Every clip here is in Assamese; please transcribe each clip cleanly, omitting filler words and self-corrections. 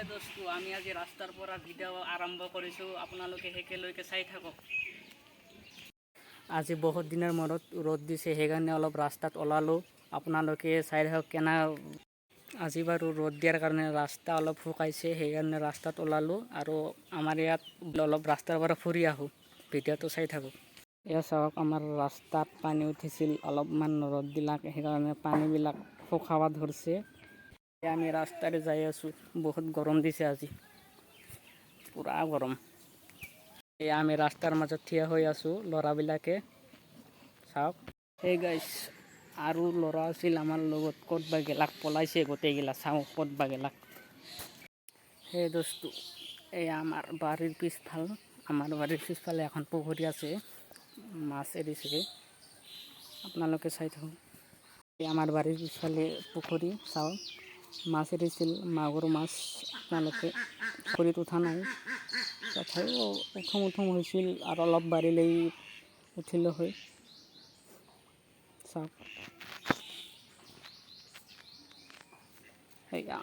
দোস্তো আমি আজি ৰাস্তাৰ পৰা ভিডিঅ' আৰম্ভ কৰিছোঁ, আপোনালোকে একেলগে চাই থাকক। আজি বহুত দিনৰ মূৰত ৰ'দ দিছে, সেইকাৰণে অলপ ৰাস্তাত ওলালোঁ। আপোনালোকে চাই থাকক কেনে। আজি বাৰু ৰ'দ দিয়াৰ কাৰণে ৰাস্তা অলপ শুকাইছে, সেইকাৰণে ৰাস্তাত ওলালোঁ আৰু আমাৰ ইয়াত অলপ ৰাস্তাৰ পৰা ফুৰি আহোঁ। ভিডিঅ'টো চাই থাকক। এয়া চাওক, আমাৰ ৰাস্তাত পানী উঠিছিল, অলপমান ৰ'দ দিলাক, সেইকাৰণে পানীবিলাক শুকাব ধৰিছে। আমি ৰাস্তাৰে যাই আছোঁ, বহুত গৰম দিছে আজি, পুৰা গৰম। আমি ৰাস্তাৰ মাজত থিয় হৈ আছোঁ, ল'ৰাবিলাকে চাওক। সেই গাইছ, আৰু ল'ৰা আছিল আমাৰ লগত, ক'ত বা গেলাক পলাইছে গোটেইগিলা, চাওঁ ক'ত বা গেলাক। সেই দোস্তো, এই আমাৰ বাৰীৰ পিছফালে এখন পুখুৰী আছে, মাছ এৰিছে, আপোনালোকে চাই থাকক। এই আমাৰ বাৰীৰ পিছফালে পুখুৰী, চাওক মাছ এৰিছিল, মাগুৰ মাছ। আপোনালোকে পুখুৰীত উঠা নাই, তথাপিও উঠুং হৈছিল, আৰু অলপ বাঢ়িলেই উঠিলে হয়। চাওক সেয়া।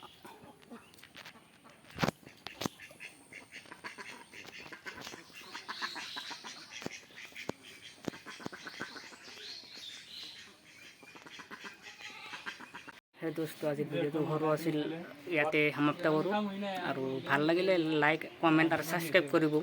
সেই দোস্তো, আজি ভিডিঅ'টো সৰু আছিল, ইয়াতে সমাপ্ত কৰোঁ। আৰু ভাল লাগিলে লাইক, কমেণ্ট আৰু ছাবস্ক্ৰাইব কৰিব।